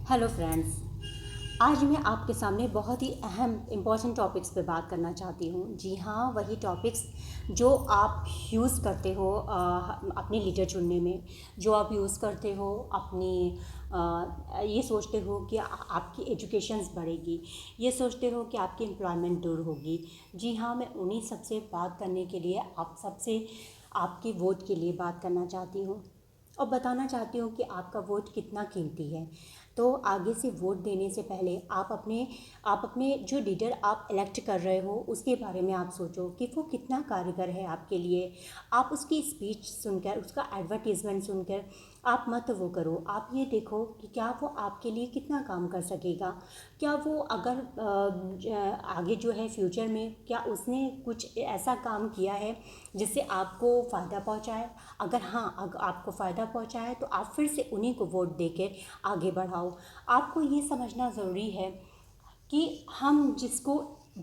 Hello friends. आज मैं आपके सामने बहुत ही अहम इम्पॉर्टेंट टॉपिक्स पे बात करना चाहती हूँ। जी हाँ, वही टॉपिक्स जो आप यूज़ करते हो अपनी लीडर चुनने में, जो आप यूज़ करते हो अपनी ये सोचते हो कि आपकी एजुकेशंस बढ़ेगी, ये सोचते हो कि आपकी एम्प्लॉयमेंट दूर होगी। जी हाँ, मैं उन्हीं सबसे बात करने के लिए आप सबसे आपके वोट के लिए बात करना चाहती हूँ और बताना चाहती हूँ कि आपका वोट कितना कीमती है। तो आगे से वोट देने से पहले आप अपने जो लीडर आप इलेक्ट कर रहे हो उसके बारे में आप सोचो कि वो कितना कारगर है आपके लिए। आप उसकी स्पीच सुनकर, उसका एडवर्टीज़मेंट सुनकर आप मत वो करो, आप ये देखो कि क्या वो आपके लिए कितना काम कर सकेगा। क्या वो अगर आगे जो है फ्यूचर में क्या उसने कुछ ऐसा काम किया है जिससे आपको फ़ायदा पहुंचाए। अगर हाँ, अगर आपको फ़ायदा पहुंचाए तो आप फिर से उन्हीं को वोट देकर आगे बढ़ाओ। आपको ये समझना ज़रूरी है कि हम जिसको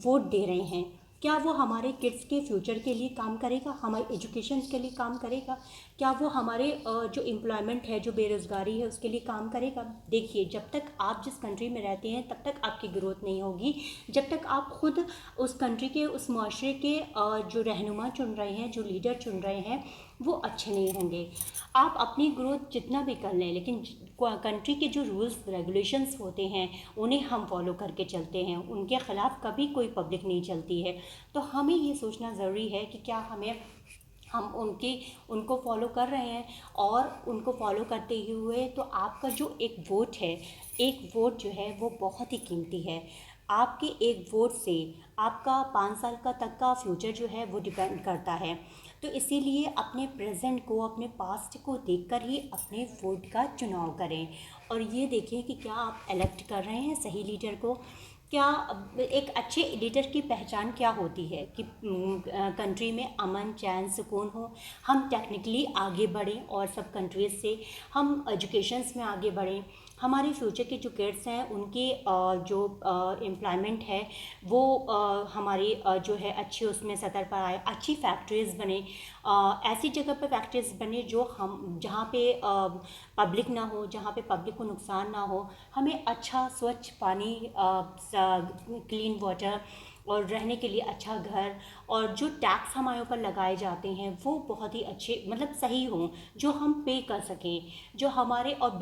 वोट दे रहे हैं क्या वो हमारे किड्स के फ्यूचर के लिए काम करेगा, हमारी एजुकेशन के लिए काम करेगा। क्या वो हमारे जो एम्प्लॉयमेंट है, जो बेरोज़गारी है, उसके लिए काम करेगा। देखिए, जब तक आप जिस कंट्री में रहते हैं तब तक आपकी ग्रोथ नहीं होगी, जब तक आप खुद उस कंट्री के, उस माशरे के जो रहनुमा चुन रहे हैं, जो लीडर चुन रहे हैं, वो अच्छे नहीं होंगे। आप अपनी ग्रोथ जितना भी कर लें, लेकिन कंट्री के जो रूल्स रेगुलेशंस होते हैं उन्हें हम फॉलो करके चलते हैं, उनके ख़िलाफ़ कभी कोई पब्लिक नहीं चलती है। तो हमें ये सोचना ज़रूरी है कि क्या हम उनको फॉलो कर रहे हैं। और उनको फॉलो करते हुए तो आपका जो एक वोट जो है वो बहुत ही कीमती है। आपके एक वोट से आपका 5 साल का तक का फ्यूचर जो है वो डिपेंड करता है। तो इसीलिए अपने प्रेजेंट को, अपने पास्ट को देखकर ही अपने वोट का चुनाव करें और ये देखें कि क्या आप इलेक्ट कर रहे हैं सही लीडर को। क्या एक अच्छे लीडर की पहचान क्या होती है कि कंट्री में अमन चैन सुकून हो, हम टेक्निकली आगे बढ़ें और सब कंट्रीज़ से हम एजुकेशंस में आगे बढ़ें, हमारे फ्यूचर के जो किड्स हैं उनके जो एम्प्लॉयमेंट है वो हमारी जो है अच्छी उसमें सतर पर आए, अच्छी फैक्ट्रीज़ बने, ऐसी जगह पर फैक्ट्रीज़ बने जो हम जहाँ पे पब्लिक ना हो, जहाँ पे पब्लिक को नुकसान ना हो। हमें अच्छा स्वच्छ पानी, क्लीन वाटर और रहने के लिए अच्छा घर, और जो टैक्स हमारे ऊपर लगाए जाते हैं वो बहुत ही अच्छे, मतलब सही हों, जो हम पे कर सकें, जो हमारे और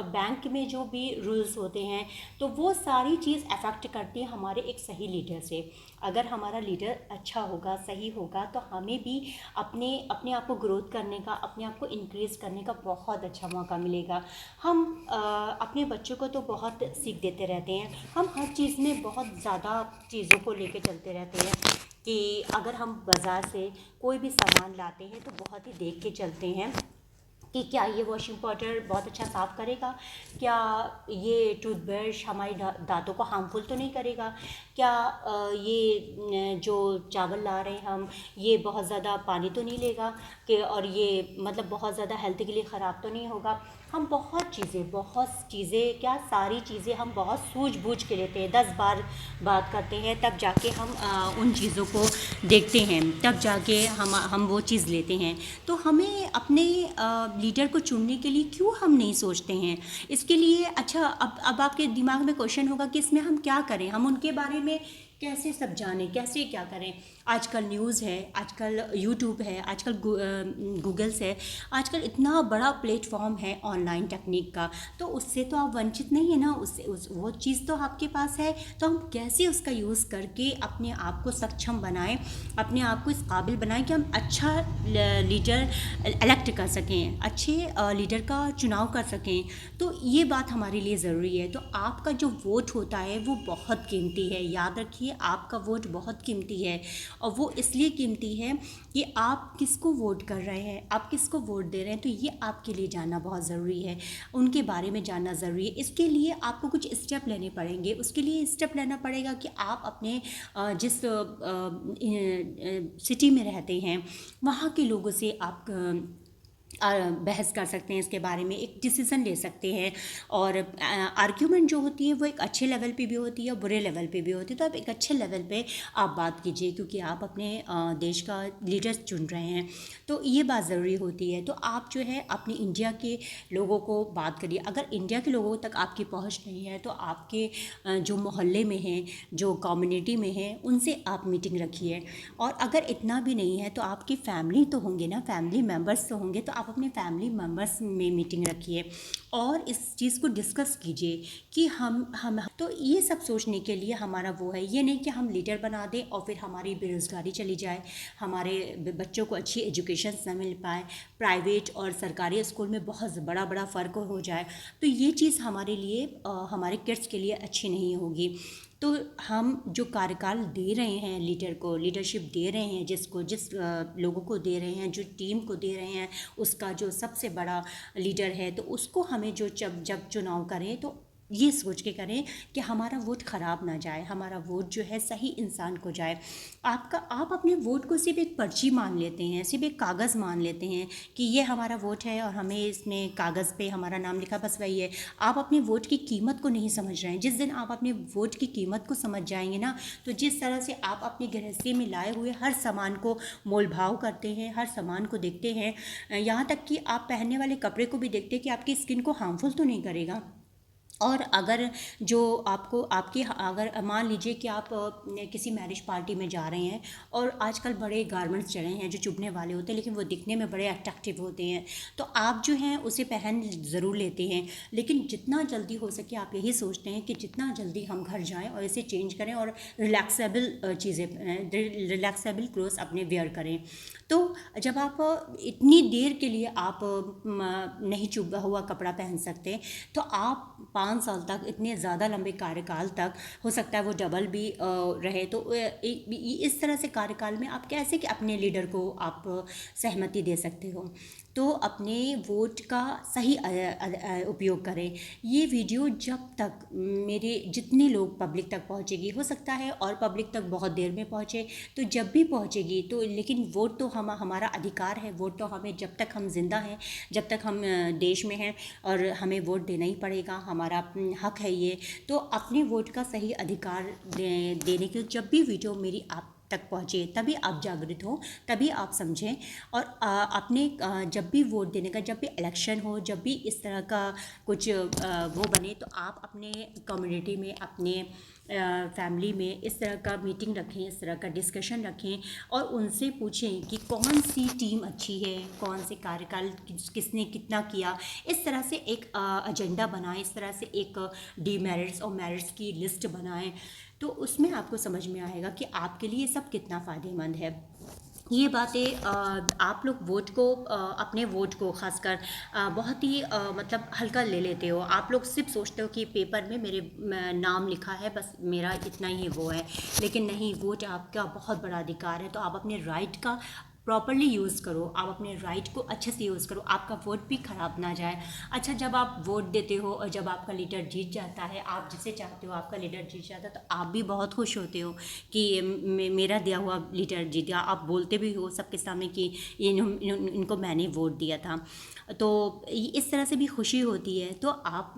बैंक में जो भी रूल्स होते हैं तो वो सारी चीज़ अफेक्ट करती है हमारे एक सही लीडर से। अगर हमारा लीडर अच्छा होगा, सही होगा, तो हमें भी अपने अपने आप को ग्रोथ करने का, अपने आप को इंक्रीज़ करने का बहुत अच्छा मौका मिलेगा। हम अपने बच्चों को तो बहुत सीख देते रहते हैं, हम हर चीज़ में बहुत ज़्यादा चीज़ों को लेके चलते रहते हैं कि अगर हम बाज़ार से कोई भी सामान लाते हैं तो बहुत ही देख के चलते हैं कि क्या ये वॉशिंग पाउडर बहुत अच्छा साफ़ करेगा, क्या ये टूथब्रश हमारे दांतों को हार्मफुल तो नहीं करेगा, क्या ये जो चावल ला रहे हैं हम, ये बहुत ज़्यादा पानी तो नहीं लेगा, कि और ये मतलब बहुत ज़्यादा हेल्थ के लिए ख़राब तो नहीं होगा। हम बहुत चीज़ें क्या सारी चीज़ें हम बहुत सूझबूझ के लेते हैं, 10 बार बात करते हैं तब जाके हम उन चीज़ों को देखते हैं, तब जाके हम वो चीज़ लेते हैं। तो हमें अपने लीडर को चुनने के लिए क्यों हम नहीं सोचते हैं इसके लिए। अच्छा, अब आपके दिमाग में क्वेश्चन होगा कि इसमें हम क्या करें, हम उनके बारे में कैसे सब जानें, कैसे क्या करें। आजकल न्यूज़ है, आजकल यूट्यूब है, आजकल गूगल्स है, आजकल इतना बड़ा प्लेटफॉर्म है ऑनलाइन टेक्निक का, तो उससे तो आप वंचित नहीं है ना, वो चीज़ तो आपके पास है। तो हम कैसे उसका यूज़ करके अपने आप को सक्षम बनाएं, अपने आप को इस काबिल बनाएं कि हम अच्छा लीडर इलेक्ट कर सकें, अच्छे लीडर का चुनाव कर सकें। तो ये बात हमारे लिए ज़रूरी है। तो आपका जो वोट होता है वो बहुत कीमती है, याद रखिए, आपका वोट बहुत कीमती है। और वो इसलिए कीमती है कि आप किसको वोट कर रहे हैं, आप किसको वोट दे रहे हैं, तो ये आपके लिए जानना बहुत ज़रूरी है, उनके बारे में जानना ज़रूरी है। इसके लिए आपको कुछ स्टेप लेने पड़ेंगे, उसके लिए स्टेप लेना पड़ेगा कि आप अपने जिस सिटी में रहते हैं वहाँ के लोगों से आप बहस कर सकते हैं इसके बारे में, एक डिसीज़न ले सकते हैं। और आर्ग्यूमेंट जो होती है वो एक अच्छे लेवल पे भी होती है और बुरे लेवल पे भी होती है। तो आप एक अच्छे लेवल पे आप बात कीजिए, क्योंकि आप अपने देश का लीडर चुन रहे हैं, तो ये बात ज़रूरी होती है। तो आप जो है अपने इंडिया के लोगों को बात करिए। अगर इंडिया के लोगों तक आपकी पहुंच नहीं है तो आपके जो मोहल्ले में हैं, जो कम्युनिटी में हैं, उनसे आप मीटिंग रखिए। और अगर इतना भी नहीं है तो आपकी फैमिली तो होंगे ना, फैमिली मेम्बर्स तो होंगे, तो आप अपने फैमिली मेम्बर्स में मीटिंग रखिए और इस चीज़ को डिस्कस कीजिए कि हम तो ये सब सोचने के लिए हमारा वो है, ये नहीं कि हम लीडर बना दें और फिर हमारी बेरोज़गारी चली जाए, हमारे बच्चों को अच्छी एजुकेशन न मिल पाए, प्राइवेट और सरकारी स्कूल में बहुत बड़ा बड़ा फ़र्क हो जाए। तो ये चीज़ हमारे लिए हमारे किड्स के लिए अच्छी नहीं होगी। तो हम जो कार्यकाल दे रहे हैं लीडर को, लीडरशिप दे रहे हैं जिस लोगों को दे रहे हैं, जो टीम को दे रहे हैं, उसका जो सबसे बड़ा लीडर है, तो उसको हमें जो जब चुनाव करें तो ये सोच के करें कि हमारा वोट ख़राब ना जाए, हमारा वोट जो है सही इंसान को जाए। आप अपने वोट को सिर्फ एक पर्ची मान लेते हैं, सिर्फ एक कागज़ मान लेते हैं कि ये हमारा वोट है और हमें इसमें कागज़ पे हमारा नाम लिखा, बस वही है। आप अपने वोट की कीमत को नहीं समझ रहे हैं। जिस दिन आप अपने वोट की कीमत को समझ जाएंगे ना, तो जिस तरह से आप अपनी गृहस्थी में लाए हुए हर सामान को मोल भाव करते हैं, हर सामान को देखते हैं, यहाँ तक कि आप पहनने वाले कपड़े को भी देखते हैं कि आपकी स्किन को हार्मफुल तो नहीं करेगा। और अगर जो आपको आपकी अगर मान लीजिए कि आप किसी मैरिज पार्टी में जा रहे हैं और आजकल बड़े गारमेंट्स चले हैं जो चुभने वाले होते हैं लेकिन वो दिखने में बड़े अट्रैक्टिव होते हैं, तो आप जो हैं उसे पहन ज़रूर लेते हैं। लेकिन जितना जल्दी हो सके आप यही सोचते हैं कि जितना जल्दी हम घर जाएं और इसे चेंज करें और रिलैक्सेबल चीज़ें, रिलैक्सेबल क्लोथ्स अपने वेयर करें। तो जब आप इतनी देर के लिए आप नहीं चुभा हुआ कपड़ा पहन सकते, तो आप 5 साल तक, इतने ज़्यादा लंबे कार्यकाल तक, हो सकता है वो डबल भी रहे, तो इस तरह से कार्यकाल में आप कैसे कि अपने लीडर को आप सहमति दे सकते हो। तो अपने वोट का सही उपयोग करें। ये वीडियो जब तक मेरे जितने लोग पब्लिक तक पहुंचेगी, हो सकता है और पब्लिक तक बहुत देर में पहुंचे, तो जब भी पहुंचेगी तो, लेकिन वोट तो हमारा अधिकार है। वोट तो हमें जब तक हम जिंदा हैं, जब तक हम देश में हैं, और हमें वोट देना ही पड़ेगा, हमारा हक है ये। तो अपने वोट का सही अधिकार देने के जब भी वीडियो मेरी आप तक पहुँचे, तभी आप जागृत हो, तभी आप समझें। और अपने जब भी वोट देने का, जब भी इलेक्शन हो, जब भी इस तरह का कुछ वो बने, तो आप अपने कम्युनिटी में, अपने फैमिली में इस तरह का मीटिंग रखें, इस तरह का डिस्कशन रखें और उनसे पूछें कि कौन सी टीम अच्छी है, कौन से कार्यकाल किसने कितना किया। इस तरह से एक एजेंडा बनाएं, इस तरह से एक डीमेरिट्स और मेरिट्स की लिस्ट बनाएं, तो उसमें आपको समझ में आएगा कि आपके लिए सब कितना फ़ायदेमंद है। ये बातें आप लोग वोट को, अपने वोट को खासकर बहुत ही मतलब हल्का ले लेते हो। आप लोग सिर्फ सोचते हो कि पेपर में मेरे नाम लिखा है, बस मेरा इतना ही वो है। लेकिन नहीं, वोट आपका बहुत बड़ा अधिकार है, तो आप अपने राइट का प्रॉपरली यूज़ करो, आप अपने राइट को अच्छे से यूज़ करो, आपका वोट भी ख़राब ना जाए। अच्छा, जब आप वोट देते हो और जब आपका लीडर जीत जाता है, आप जिसे चाहते हो आपका लीडर जीत जाता है, तो आप भी बहुत खुश होते हो कि मेरा दिया हुआ लीडर जीत गया। आप बोलते भी हो सबके सामने कि इनको मैंने वोट दिया था। तो इस तरह से भी खुशी होती है। तो आप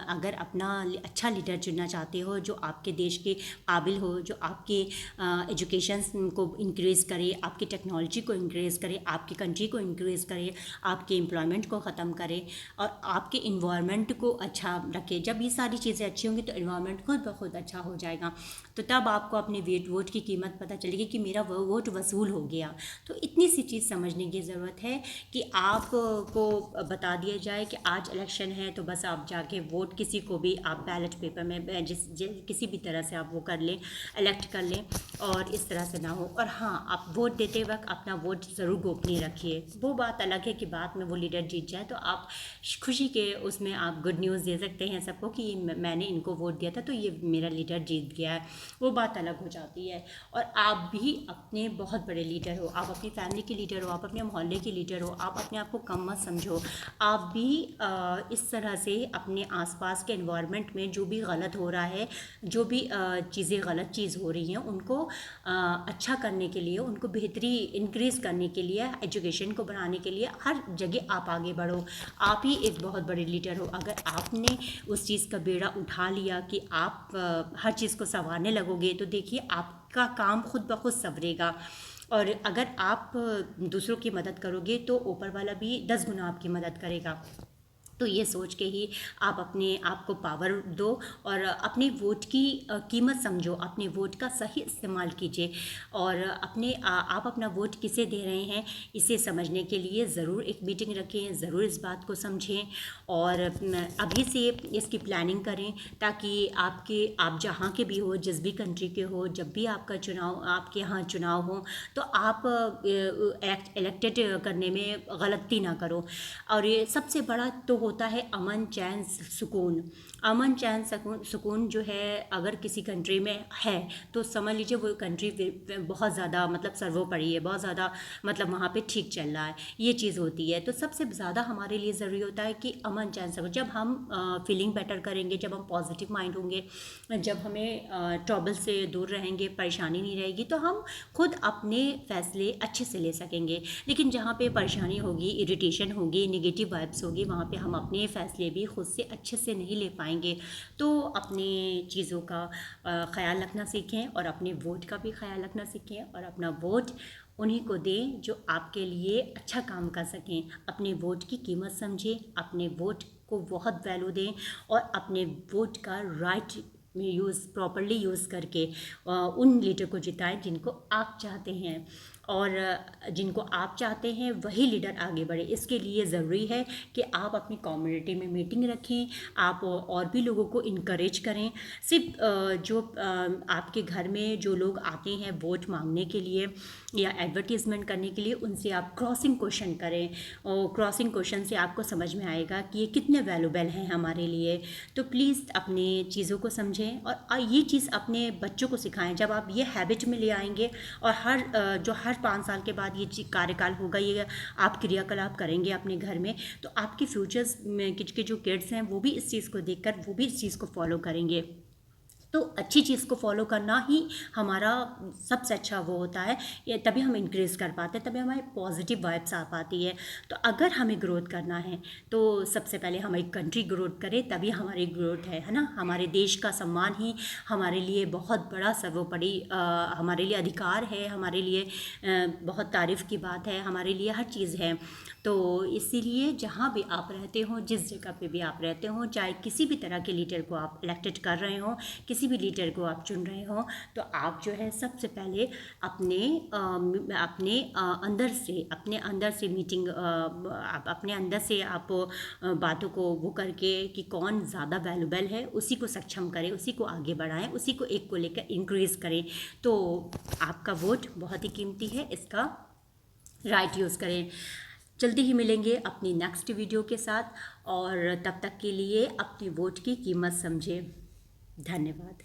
अगर अपना अच्छा लीडर चुनना चाहते हो जो आपके देश के काबिल हो, जो आपके एजुकेशन को इंक्रीज़ करे, आपकी टेक्नोलॉजी को इंक्रीज़ करे, आपकी कंट्री को इंक्रीज़ करे, आपके एम्प्लॉयमेंट को ख़त्म करे और आपके इन्वायरमेंट को अच्छा रखे। जब ये सारी चीज़ें अच्छी होंगी तो इन्वायरमेंट खुद ब खुद अच्छा हो जाएगा। तो तब आपको अपने वोट की कीमत पता चलेगी कि मेरा वोट वसूल हो गया। तो इतनी सी चीज़ समझने की ज़रूरत है कि आपको बता दिया जाए कि आज इलेक्शन है, तो बस आप जाके वोट किसी को भी आप बैलेट पेपर में किसी भी तरह से आप वो कर लें, इलेक्ट कर लें, और इस तरह से ना हो। और हाँ, आप वोट देते वक्त अपना वोट ज़रूर गोपनीय रखिए। वो बात अलग है कि बाद में वो लीडर जीत जाए तो आप खुशी के उसमें आप गुड न्यूज़ दे सकते हैं सबको कि मैंने इनको वोट दिया था तो ये मेरा लीडर जीत गया है, वो बात अलग हो जाती है। और आप भी अपने बहुत बड़े लीडर हो, आप अपनी फैमिली के लीडर हो, आप अपने मोहल्ले के लीडर हो, आप अपने आप को कम मत समझो। हो। आप भी इस तरह से अपने आसपास के एनवायरनमेंट में जो भी गलत हो रहा है, जो भी चीज़ें गलत चीज़ हो रही हैं, उनको अच्छा करने के लिए, उनको बेहतरी इंक्रीज़ करने के लिए, एजुकेशन को बढ़ाने के लिए हर जगह आप आगे बढ़ो। आप ही एक बहुत बड़े लीडर हो। अगर आपने उस चीज़ का बेड़ा उठा लिया कि आप हर चीज़ को संवारने लगोगे, तो देखिए आपका काम खुद ब खुद संवरेगा। और अगर आप दूसरों की मदद करोगे तो ऊपर वाला भी 10 गुना आपकी मदद करेगा। तो ये सोच के ही आप अपने आप को पावर दो और अपने वोट की कीमत समझो, अपने वोट का सही इस्तेमाल कीजिए। और आप अपना वोट किसे दे रहे हैं, इसे समझने के लिए ज़रूर एक मीटिंग रखें, ज़रूर इस बात को समझें और अभी से इसकी प्लानिंग करें, ताकि आप जहाँ के भी हो, जिस भी कंट्री के हो, जब भी आपके यहाँ चुनाव हो, तो आप इलेक्टेड करने में गलती ना करो। और ये सबसे बड़ा तो होता है अमन चैन सुकून। अमन चैन सुकून जो है अगर किसी कंट्री में है, तो समझ लीजिए वो कंट्री बहुत ज़्यादा मतलब सर्वोपरि है, बहुत ज़्यादा मतलब वहाँ पे ठीक चल रहा है, ये चीज़ होती है। तो सबसे ज़्यादा हमारे लिए ज़रूरी होता है कि अमन चैन सुकून। जब हम फीलिंग बेटर करेंगे, जब हम पॉजिटिव माइंड होंगे, जब हमें ट्रबल से दूर रहेंगे, परेशानी नहीं रहेगी, तो हम खुद अपने फैसले अच्छे से ले सकेंगे। लेकिन जहाँ पे परेशानी होगी, इरिटेशन होगी, नेगेटिव वाइब्स होगी, वहाँ पे हम अपने फ़ैसले भी खुद से अच्छे से नहीं ले पाएंगे। तो अपने चीज़ों का ख्याल रखना सीखें और अपने वोट का भी ख्याल रखना सीखें और अपना वोट उन्हीं को दें जो आपके लिए अच्छा काम कर सकें। अपने वोट की कीमत समझें, अपने वोट को बहुत वैल्यू दें और अपने वोट का राइट में प्रॉपरली यूज़ करके उन लीडर को जिताएं जिनको आप चाहते हैं। और जिनको आप चाहते हैं वही लीडर आगे बढ़े। इसके लिए ज़रूरी है कि आप अपनी कम्युनिटी में मीटिंग रखें, आप और भी लोगों को इनकरेज करें। सिर्फ जो आपके घर में जो लोग आते हैं वोट मांगने के लिए या एडवर्टीज़मेंट करने के लिए, उनसे आप क्रॉसिंग क्वेश्चन करें और क्रॉसिंग क्वेश्चन से आपको समझ में आएगा कि ये कितने वैल्यूबल हैं हमारे लिए। तो प्लीज़ अपने चीज़ों को समझें और ये चीज़ अपने बच्चों को सिखाएं। जब आप ये हैबिट में ले आएंगे और हर 5 साल के बाद ये कार्यकाल होगा, ये आप क्रियाकलाप करेंगे अपने घर में, तो आपके फ्यूचर्स में के जो किड्स हैं वो भी इस चीज़ को देखकर वो भी इस चीज़ को फॉलो करेंगे। तो अच्छी चीज़ को फॉलो करना ही हमारा सबसे अच्छा वो होता है, ये तभी हम इंक्रीज़ कर पाते हैं, तभी हमारी पॉजिटिव वाइब्स आ पाती है। तो अगर हमें ग्रोथ करना है तो सबसे पहले हमारी कंट्री ग्रोथ करे, तभी हमारी ग्रोथ है ना। हमारे देश का सम्मान ही हमारे लिए बहुत बड़ा सर्वोपरि हमारे लिए अधिकार है, हमारे लिए बहुत तारीफ़ की बात है, हमारे लिए हर चीज़ है। तो इसीलिए जहाँ भी आप रहते हो, जिस जगह पे भी आप रहते हो, चाहे किसी भी तरह के लीडर को आप इलेक्टेड कर रहे हो, किसी भी लीडर को आप चुन रहे हो, तो आप जो है सबसे पहले अपने अंदर से मीटिंग अपने अंदर से आप बातों को वो करके कि कौन ज़्यादा वैल्यूबल है, उसी को सक्षम करें, उसी को आगे बढ़ाएं, उसी को एक को लेकर इंक्रीज़ करें। तो आपका वोट बहुत ही कीमती है, इसका राइट यूज़ करें। जल्दी ही मिलेंगे अपनी नेक्स्ट वीडियो के साथ, और तब तक के लिए अपने वोट की कीमत समझें। धन्यवाद।